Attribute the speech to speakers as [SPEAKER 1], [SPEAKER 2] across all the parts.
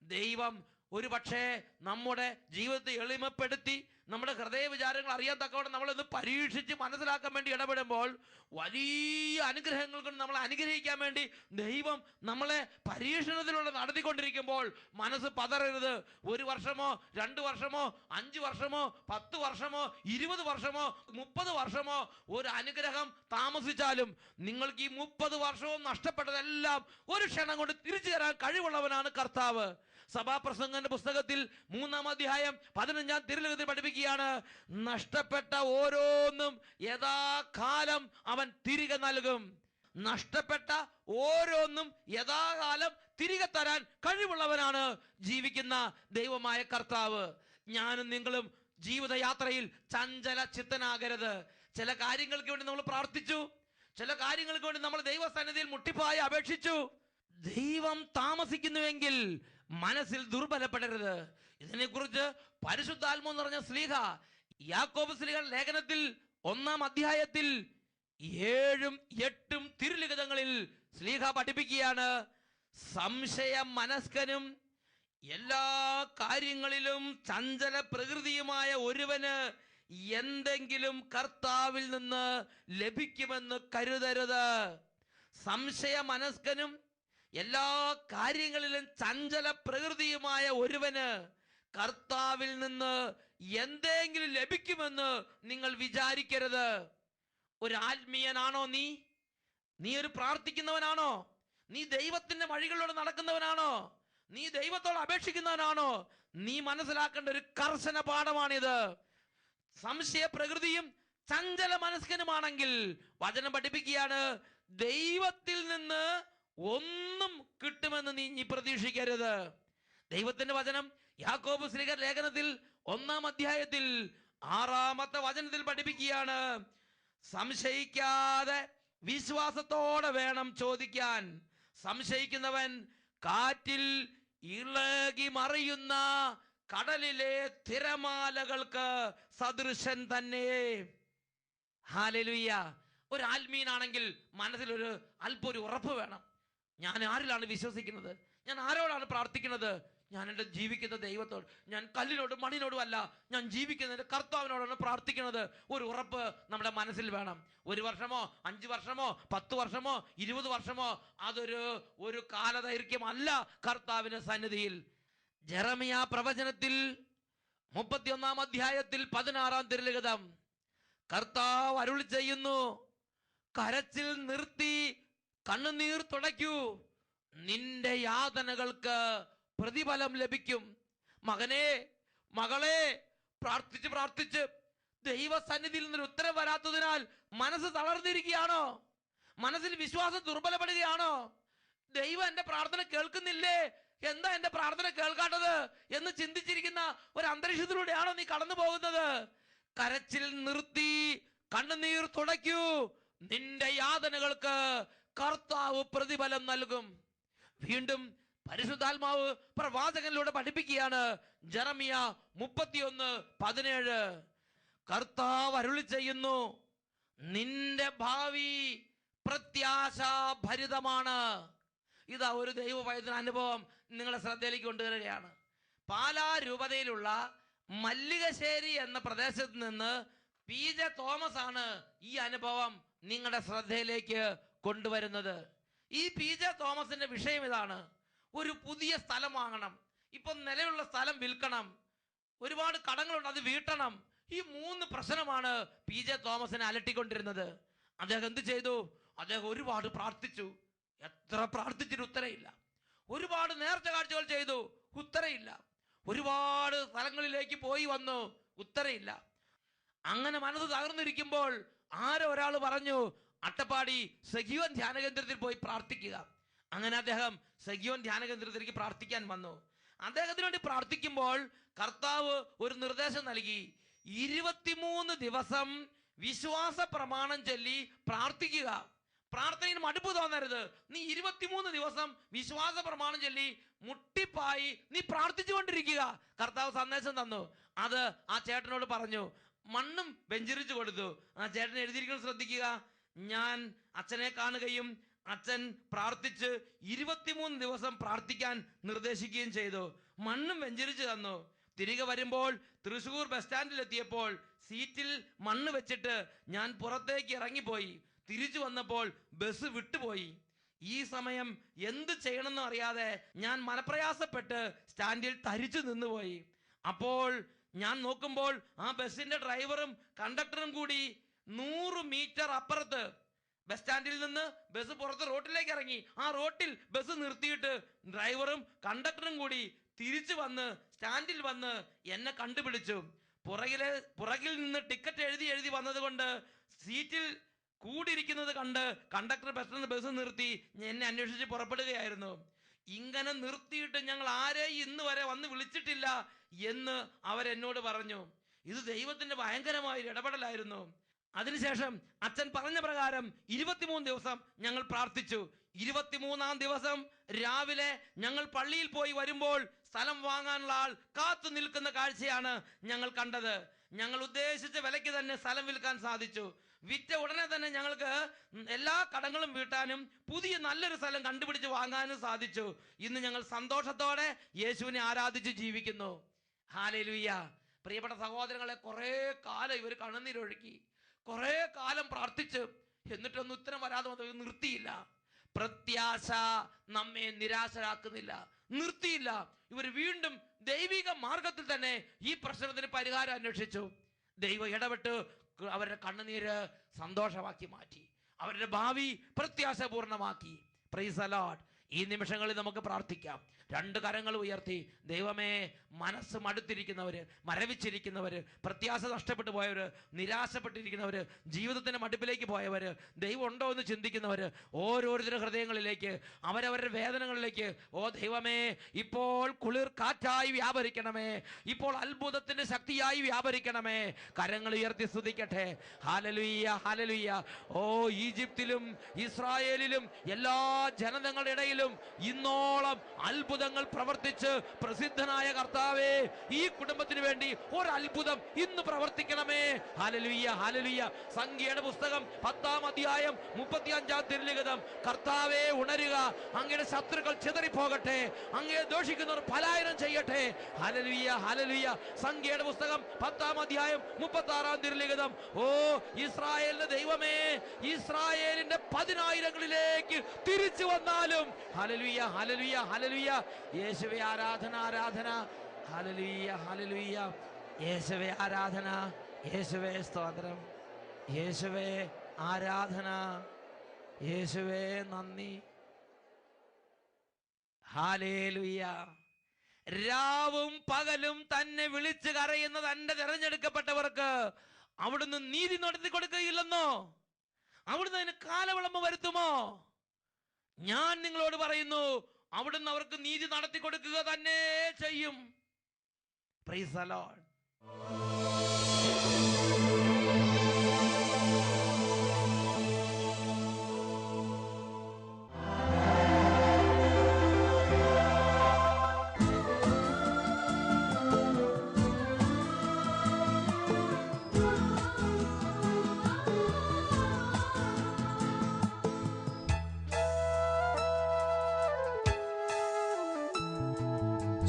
[SPEAKER 1] ദൈവം ഒരു പക്ഷേ നമ്മുടെ ജീവിതത്തെ എളിമപ്പെടുത്തി നമ്മുടെ ഹൃദയ വിചാരങ്ങൾ അറിയാൻ തക്കവണ്ണം നമ്മളൊന്ന് പരീക്ഷിച്ച് മനസ്സിലാക്കാൻ വേണ്ടി ഇടപെടുമ്പോൾ വലിയ അനുഗ്രഹങ്ങൾ കൊണ്ട് നമ്മളെ അനുഗ്രഹിക്കാൻ വേണ്ടി ദൈവം നമ്മളെ പരീക്ഷണത്തിലൂടെ നടത്തിക്കൊണ്ടിരിക്കുമ്പോൾ മനസ്സ് പതറരുത്. 1 വർഷമോ 2 വർഷമോ 5 വർഷമോ 10 വർഷമോ 20 വർഷമോ 30 വർഷമോ ഒരു അനുഗ്രഹം താമസിച്ചാലും നിങ്ങൾക്ക് ഈ 30 വർഷവും നഷ്ടപ്പെട്ടതെല്ലാം ഒരു ക്ഷണം കൊണ്ട് തിരിച്ചു തരാൻ കഴിവുള്ളവനാണ് കർത്താവ്. സഭാപ്രസംഗന്റെ പുസ്തകത്തിൽ 3-ാം അധ്യായം 15-ാം തിരുലിഖിതത്തിൽ പഠിപ്പിക്കുകയാണ്, നഷ്ടപ്പെട്ട ഓരോന്നും യഥാകാലം അവൻ തിരികെ നൽകും. നഷ്ടപ്പെട്ട ഓരോന്നും യഥാകാലം തിരികെ തരാൻ കഴിവുള്ളവനാണ് ജീവിക്കുന്ന ദൈവമായ കർത്താവ്. ഞാനും നിങ്ങളും ജീവിതയാത്രയിൽ ചഞ്ചല ചിത്തനാകരുത്. ചില കാര്യങ്ങൾക്ക് വേണ്ടി നമ്മൾ പ്രാർത്ഥിച്ചു, ചില കാര്യങ്ങൾക്ക് വേണ്ടി നമ്മൾ ദൈവസന്നിധിയിൽ മുട്ടിപ്പായി അപേക്ഷിച്ചു. ദൈവം താമസിക്കുന്നുവെങ്കിൽ മനസ്സിൽ ദുർബലപ്പെടരുത്. ഇതിനെക്കുറിച്ച് പരിശുദ്ധാത്മാവ് നിറഞ്ഞ ശ്ലീഹ യാക്കോബ് ശ്ലീഹയുടെ ലേഖനത്തിൽ 1-ാം അധ്യായത്തിൽ 7-ഉം 8-ഉം തിരുലിഖിതങ്ങളിൽ ശ്ലീഹ പഠിപ്പിക്കുകയാണ്, സംശയ മനസ്കനും എല്ലാ കാര്യങ്ങളിലും ചഞ്ചല പ്രകൃതിയുമായ ഒരുവന് എന്തെങ്കിലും കർത്താവിൽ നിന്ന് ലഭിക്കുമെന്ന് കരുതരുത്. സംശയ മനസ്കനും എല്ലാ കാര്യങ്ങളിലും ചഞ്ചല പ്രകൃതിയുമായ ഒരുവന് കർത്താവിൽ നിന്ന് എന്തെങ്കിലും ലഭിക്കുമെന്ന് നിങ്ങൾ വിചാരിക്കരുത്. ഒരു ആത്മീയനാണോ നീ? നീ ഒരു പ്രാർത്ഥിക്കുന്നവനാണോ? നീ ദൈവത്തിന്റെ വഴികളിലൂടെ നടക്കുന്നവനാണോ? നീ ദൈവത്തോട് അപേക്ഷിക്കുന്നവനാണോ? നീ മനസ്സിലാക്കേണ്ട ഒരു കർശന പാഠമാണിത്. സംശയ പ്രകൃതിയും ചഞ്ചല മനസ്കനുമാണെങ്കിൽ വചനം പഠിപ്പിക്കുകയാണ്, ദൈവത്തിൽ നിന്ന് ഒന്നും കിട്ടുമെന്ന് നീ പ്രതീക്ഷിക്കരുത്. ദൈവത്തിന്റെ വചനം യാക്കോബ് ശ്ലീഹ ലേഖനത്തിൽ 1-ാം അധ്യായത്തിൽ 6-ാമത്തെ വചനത്തിൽ പഠിപ്പിക്കുകയാണ്, സംശയിക്കാതെ വിശ്വാസത്തോടെ വേണം ചോദിക്കാൻ. സംശയിക്കുന്നവൻ കാറ്റിൽ ഇളകി മറിയുന്ന കടലിലെ തിരമാലകൾക്ക് സദൃശൻ തന്നെ. ഹല്ലേലൂയ. ഒരു ആത്മീയനാണെങ്കിൽ മനസ്സിലൊരു അല്പം ഒരു ഉറപ്പ് വേണം. ഞാൻ ആരിലാണ് വിശ്വസിക്കുന്നത്? ഞാൻ ആരോടാണ് പ്രാർത്ഥിക്കുന്നത്? ഞാൻ എൻ്റെ ജീവിക്കുന്ന ദൈവത്തോട്, ഞാൻ കല്ലിനോടും മണ്ണിനോടും അല്ല, ഞാൻ ജീവിക്കുന്ന എൻ്റെ കർത്താവിനോടാണ് പ്രാർത്ഥിക്കുന്നത്. ഒരു ഉറപ്പ് നമ്മുടെ മനസ്സിൽ വേണം. 1 വർഷമോ 5 വർഷമോ 10 വർഷമോ 20 വർഷമോ അതൊരു കാലദൈർഘ്യമല്ല കർത്താവിന്റെ സന്നിധിയിൽ. ജെറമിയ പ്രവചനത്തിൽ 31-ാം അധ്യായത്തിൽ 16-ാം തിരുലിഖിതം കർത്താവ് അരുളി ചെയ്യുന്നു, കരച്ചിൽ നിർത്തി കണ്ണുനീർ തുടയ്ക്കൂ, നിന്റെ യാതനകൾക്ക് പ്രതിഫലം ലഭിക്കും. മകനെ, മകളെ, പ്രാർത്ഥിച്ച് പ്രാർത്ഥിച്ച് ദൈവസന്നിധിയിൽ നിന്നൊരു ഉത്തരം വരാത്തതിനാൽ മനസ്സ് തളർന്നിരിക്കുകയാണോ? മനസ്സിൽ വിശ്വാസം ദുർബലപ്പെടുകയാണോ? ദൈവം എൻ്റെ പ്രാർത്ഥന കേൾക്കുന്നില്ലേ, എന്താ എൻ്റെ പ്രാർത്ഥന കേൾക്കാത്തത് എന്ന് ചിന്തിച്ചിരിക്കുന്ന ഒരു അന്തരീക്ഷത്തിലൂടെയാണോ നീ കടന്നു പോകുന്നത്? കരച്ചിൽ നിർത്തി കണ്ണുനീർ തുടയ്ക്കൂ, നിന്റെ യാതനകൾക്ക് കർത്താവ് പ്രതിഫലം നൽകും. വീണ്ടും പരിശുദ്ധാത്മാവ് പ്രവാചകനിലൂടെ പഠിപ്പിക്കുകയാണ്, ജെറമിയ 31:17 കർത്താവ് അരുളി ചെയ്യുന്നു, നിന്റെ ഭാവി പ്രത്യാശാഭരിതമാണ്. ഇതാ ഒരു ദൈവവൈദ്യന അനുഭവം നിങ്ങളുടെ ശ്രദ്ധയിലേക്ക് കൊണ്ടുവരികയാണ്. പാലാ രൂപതയിലുള്ള മല്ലികശ്ശേരി എന്ന പ്രദേശത്ത് നിന്ന് PJ തോമസ് ആണ് ഈ അനുഭവം നിങ്ങളുടെ ശ്രദ്ധയിലേക്ക് കൊണ്ടുവരുന്നത്. ഈ PJ തോമസിന്റെ വിഷയം ഇതാണ്, ഒരു പുതിയ സ്ഥലം വാങ്ങണം, ഇപ്പം നിലവിലുള്ള സ്ഥലം വിൽക്കണം, ഒരുപാട് കടങ്ങളുണ്ട്, അത് വീട്ടണം. ഈ 3 പ്രശ്നമാണ് PJ തോമസിനെ അലട്ടിക്കൊണ്ടിരുന്നത്. അദ്ദേഹം എന്ത് ചെയ്തു? അദ്ദേഹം ഒരുപാട് പ്രാർത്ഥിച്ചു. എത്ര പ്രാർത്ഥിച്ചിട്ട് ഉത്തരയില്ല. ഒരുപാട് നേർച്ച കാഴ്ചകൾ ചെയ്തു, ഉത്തരയില്ല. ഒരുപാട് സ്ഥലങ്ങളിലേക്ക് പോയി വന്നു, ഉത്തരയില്ല. അങ്ങനെ മനസ്സ് തകർന്നിരിക്കുമ്പോൾ ആരോ ഒരാൾ പറഞ്ഞു, അട്ടപ്പാടി സഖിയോൻ ധ്യാന കേന്ദ്രത്തിൽ പോയി പ്രാർത്ഥിക്കുക. അങ്ങനെ അദ്ദേഹം സഖിയോൻ ധ്യാന കേന്ദ്രത്തിലേക്ക് പ്രാർത്ഥിക്കാൻ വന്നു. അദ്ദേഹത്തിന് വേണ്ടി പ്രാർത്ഥിക്കുമ്പോൾ കർത്താവ് ഒരു നിർദ്ദേശം നൽകി, 23 ദിവസം വിശ്വാസ പ്രമാണം ചൊല്ലി പ്രാർത്ഥിക്കുക. പ്രാർത്ഥനയിൽ മടുപ്പ് തോന്നരുത്. നീ 23 ദിവസം വിശ്വാസ പ്രമാണം ചൊല്ലി മുട്ടിപ്പായി നീ പ്രാർത്ഥിച്ചുകൊണ്ടിരിക്കുക. കർത്താവ് സന്ദേശം തന്നു. അത് ആ ചേട്ടനോട് പറഞ്ഞു. മണ്ണും വെഞ്ചരിച്ചു കൊടുത്തു. ആ ചേട്ടൻ എഴുതിയിരിക്കുന്നത് ശ്രദ്ധിക്കുക, ഞാൻ അച്ഛനെ കാണുകയും അച്ഛൻ പ്രാർത്ഥിച്ച് 23 ദിവസം പ്രാർത്ഥിക്കാൻ നിർദ്ദേശിക്കുകയും ചെയ്തു. മണ്ണും വെഞ്ചരിച്ചു തന്നു. തിരികെ വരുമ്പോൾ തൃശ്ശൂർ ബസ് സ്റ്റാൻഡിൽ എത്തിയപ്പോൾ സീറ്റിൽ മണ്ണ് വെച്ചിട്ട് ഞാൻ പുറത്തേക്ക് ഇറങ്ങിപ്പോയി. തിരിച്ചു വന്നപ്പോൾ ബസ് വിട്ടുപോയി. ഈ സമയം എന്ത് ചെയ്യണമെന്ന് അറിയാതെ ഞാൻ മനപ്രയാസപ്പെട്ട് സ്റ്റാൻഡിൽ തരിച്ചു നിന്നുപോയി. അപ്പോൾ ഞാൻ നോക്കുമ്പോൾ ആ ബസ്സിന്റെ ഡ്രൈവറും കണ്ടക്ടറും കൂടി 100 മീറ്റർ അപ്പുറത്ത് ബസ് സ്റ്റാൻഡിൽ നിന്ന് ബസ് പുറത്ത് റോട്ടിലേക്ക് ഇറങ്ങി. ആ റോട്ടിൽ ബസ് നിർത്തിയിട്ട് ഡ്രൈവറും കണ്ടക്ടറും കൂടി തിരിച്ചു വന്ന് സ്റ്റാൻഡിൽ വന്ന് എന്നെ കണ്ടുപിടിച്ചു. പുറകിൽ നിന്ന് ടിക്കറ്റ് എഴുതി വന്നത് കൊണ്ട് സീറ്റിൽ കൂടിയിരിക്കുന്നത് കണ്ട് കണ്ടക്ടർ പെട്ടെന്ന് ബസ് നിർത്തി എന്നെ അന്വേഷിച്ച് പുറപ്പെടുകയായിരുന്നു. ഇങ്ങനെ നിർത്തിയിട്ട് ഞങ്ങൾ ആരെയും ഇന്ന് വരെ വന്ന് വിളിച്ചിട്ടില്ല എന്ന് അവരെന്നോട് പറഞ്ഞു. ഇത് ദൈവത്തിന്റെ ഭയങ്കരമായ ഇടപെടലായിരുന്നു. അതിനുശേഷം അച്ഛൻ പറഞ്ഞ പ്രകാരം 23 ദിവസം ഞങ്ങൾ പ്രാർത്ഥിച്ചു. 23-ാം ദിവസം രാവിലെ ഞങ്ങൾ പള്ളിയിൽ പോയി വരുമ്പോൾ സ്ഥലം വാങ്ങാനുള്ള ആൾ കാത്തു നിൽക്കുന്ന കാഴ്ചയാണ് ഞങ്ങൾ കണ്ടത്. ഞങ്ങൾ ഉദ്ദേശിച്ച വിലയ്ക്ക് തന്നെ സ്ഥലം വിൽക്കാൻ സാധിച്ചു. വിറ്റ ഉടനെ തന്നെ ഞങ്ങൾക്ക് എല്ലാ കടങ്ങളും വീട്ടാനും പുതിയ നല്ലൊരു സ്ഥലം കണ്ടുപിടിച്ച് വാങ്ങാനും സാധിച്ചു. ഇന്ന് ഞങ്ങൾ സന്തോഷത്തോടെ യേശുവിനെ ആരാധിച്ച് ജീവിക്കുന്നു. ഹല്ലേലൂയ. പ്രിയപ്പെട്ട സഹോദരങ്ങളെ, കുറേ കാലം ഇവർ കണ്ണുനീരൊഴുക്കി, കുറേ കാലം പ്രാർത്ഥിച്ച്, എന്നിട്ടൊന്നും ഉത്തരം വരാതെ വന്നത് നിർത്തിയില്ല. പ്രത്യാശ നമ്മെ നിരാശരാക്കുന്നില്ല, നിർത്തിയില്ല. ഇവർ വീണ്ടും ദൈവിക മാർഗത്തിൽ തന്നെ ഈ പ്രശ്നത്തിന് പരിഹാരം അന്വേഷിച്ചു. ദൈവം ഇടപെട്ട് അവരുടെ കണ്ണുനീര് സന്തോഷമാക്കി മാറ്റി, അവരുടെ ഭാവി പ്രത്യാശപൂർണമാക്കി. Praise the Lord. ഈ നിമിഷങ്ങളിൽ നമുക്ക് പ്രാർത്ഥിക്കാം. 2 കരങ്ങൾ ഉയർത്തി. ദൈവമേ, മനസ്സ് മടുത്തിരിക്കുന്നവര്, മരവിച്ചിരിക്കുന്നവര്, പ്രത്യാശ നഷ്ടപ്പെട്ടു പോയവര്, നിരാശപ്പെട്ടിരിക്കുന്നവര്, ജീവിതത്തിന്റെ മടുപ്പിലേക്ക് പോയവര്, ദൈവം ഉണ്ടോ എന്ന് ചിന്തിക്കുന്നവര്, ഓരോരുത്തരുടെ ഹൃദയങ്ങളിലേക്ക്, അവരവരുടെ വേദനകളിലേക്ക്, ഓ ദൈവമേ, ഇപ്പോൾ കുളിർ കാറ്റായി വ്യാപരിക്കണമേ, ഇപ്പോൾ അത്ഭുതത്തിന്റെ ശക്തിയായി വ്യാപരിക്കണമേ. കരങ്ങൾ ഉയർത്തി സ്തുതിക്കട്ടെ. Hallelujah, hallelujah. ഓ, ഈജിപ്തിലും ഇസ്രായേലിലും എല്ലാ ജനതകളുടെ ഇടയിലും ഇന്നോളം അത്ഭുതങ്ങൾ പ്രവർത്തിച്ച് പ്രസിദ്ധനായ കർത്താവേ, ഈ കുടുംബത്തിന് വേണ്ടി ഒരു അത്ഭുതം ഇന്ന് പ്രവർത്തിക്കണമേ. Hallelujah, hallelujah. സംഖ്യയുടെ പുസ്തകം 10-ാം അധ്യായം 35-ാം തിരുലിഖിതം. കർത്താവേ, ഉണരുക, അങ്ങയുടെ ശത്രുക്കൾ ചിതറിപ്പോകട്ടെ, അങ്ങയെ ദോഷിക്കുന്നവർ പലായനം ചെയ്യട്ടെ. Hallelujah, hallelujah. സംഖ്യയുടെ പുസ്തകം 10-ാം അധ്യായം 36-ാം തിരുലിഖിതം. ഓ ഇസ്രായേലിന്റെ ദൈവമേ, ഇസ്രായേലിന്റെ 10,000ങ്ങളിലേക്ക് തിരിച്ചു വന്നാലും. Hallelujah, hallelujah, hallelujah. യേശുവേ ആരാധന, ആരാധന. Hallelujah, hallelujah. യേശുവേ ആരാധന, യേശുവേ സ്തോത്രം, യേശുവേ ആരാധന, യേശുവേ നന്ദി. ഹല്ലേലൂയ. രാവും പകലും തന്നെ വിളിച്ചു കരയുന്ന തന്റെ തെരഞ്ഞെടുക്കപ്പെട്ടവർക്ക് അവിടുന്ന് നീതി നടത്തി കൊടുക്കുകയില്ലെന്നോ? അവിടുന്ന് അതിന് കാലവിളംബം വരുത്തുമോ? ഞാൻ നിങ്ങളോട് പറയുന്നു, അവിടുന്ന് അവർക്ക് നീതി നടത്തി കൊടുക്കുക തന്നെ ചെയ്യും. Praise the Lord.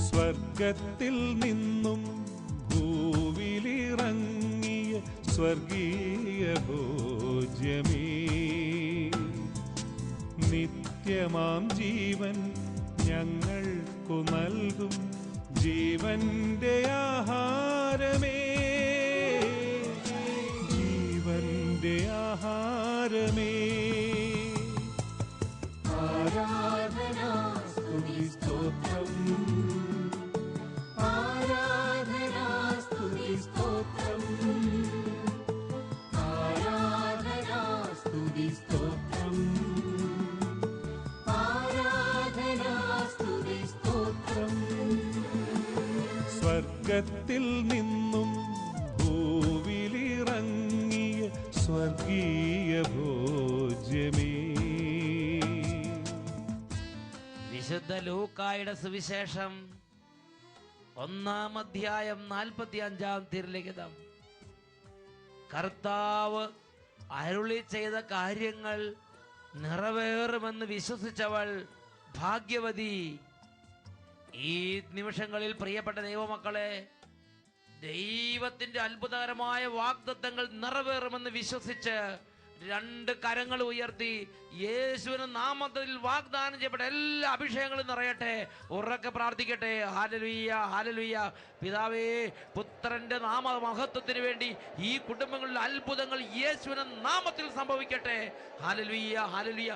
[SPEAKER 2] സ്വർഗത്തിൽ നിന്നും ഭൂവിലിറങ്ങിയ സ്വർഗീയ ഭോജ്യമേ, നിത്യമാം ജീവൻ ഞങ്ങൾക്കു നൽകും ജീവന്റെ ആഹാരമേ, ജീവന്റെ ആഹാരമേ. ആരാധന, സ്തുതി, സ്തോത്രം. ആരാധന, സ്തുതി, സ്തോത്രം. ആരാധന, സ്തുതി, സ്തോത്രം. ആരാധന, സ്തുതി, സ്തോത്രം. സ്വർഗത്തിൽ നിന്നും ഭൂവിലിറങ്ങിയ സ്വർഗീയ ഭോജ്യമേ.
[SPEAKER 1] വിശുദ്ധ ലൂക്കായുടെ സുവിശേഷം 1-ാം അധ്യായം 45-ാം തിരുലിഖിതം. കർത്താവ് അരുളി ചെയ്ത കാര്യങ്ങൾ നിറവേറുമെന്ന് വിശ്വസിച്ചവൾ ഭാഗ്യവതി. ഈ നിമിഷങ്ങളിൽ പ്രിയപ്പെട്ട ദൈവമക്കളെ, ദൈവത്തിന്റെ അത്ഭുതകരമായ വാഗ്ദത്തങ്ങൾ നിറവേറുമെന്ന് വിശ്വസിച്ച് രണ്ട് കരങ്ങൾ ഉയർത്തി യേശുവിന്റെ നാമത്തിൽ വാഗ്ദാനം ചെയ്യപ്പെട്ട എല്ലാ അഭിഷേകങ്ങളും നിറയട്ടെ. ഉറക്കെ പ്രാർത്ഥിക്കട്ടെ. Hallelujah, hallelujah. പിതാവേ, പുത്രന്റെ നാമ മഹത്വത്തിന് വേണ്ടി ഈ കുടുംബങ്ങളിൽ അത്ഭുതങ്ങൾ യേശുവിന്റെ നാമത്തിൽ സംഭവിക്കട്ടെ. Hallelujah, hallelujah.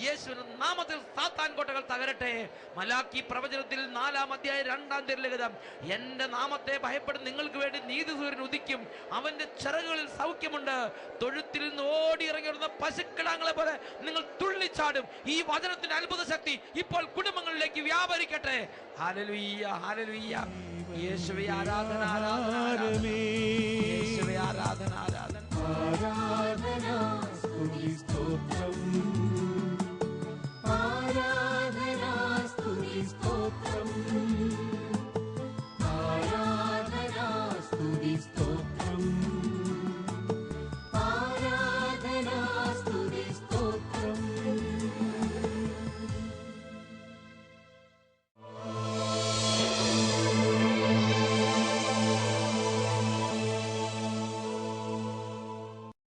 [SPEAKER 1] യേശുവിന്റെ നാമത്തിൽ സാത്താൻ കോട്ടകൾ തകരട്ടെ. മലാക്കി പ്രവചനത്തിൽ 4-ാം അധ്യായം 2-ാം തിരുലിഖിതം, എന്റെ നാമത്തെ ഭയപ്പെടുന്ന നിങ്ങൾക്ക് വേണ്ടി നീതിസൂര്യൻ ഉദിക്കും, അവന്റെ ചിറകുകളിൽ സൗഖ്യമുണ്ട്. തൊഴുത്തിൽ നിന്ന് ഓടി ഇറങ്ങി വരുന്ന പശുക്കിടാങ്ങളെ പോലെ നിങ്ങൾ തുള്ളിച്ചാടും. ഈ വചനത്തിന്റെ അത്ഭുത ശക്തി ഇപ്പോൾ കുടുംബങ്ങളിലേക്ക് വ്യാപരിക്കട്ടെ. Hallelujah, hallelujah. യേശുവേ ആരാധന, ആരാധന, യേശുവേ ആരാധന, ആരാധന,
[SPEAKER 2] ആരാധന സ്തുതി സ്തോത്രം.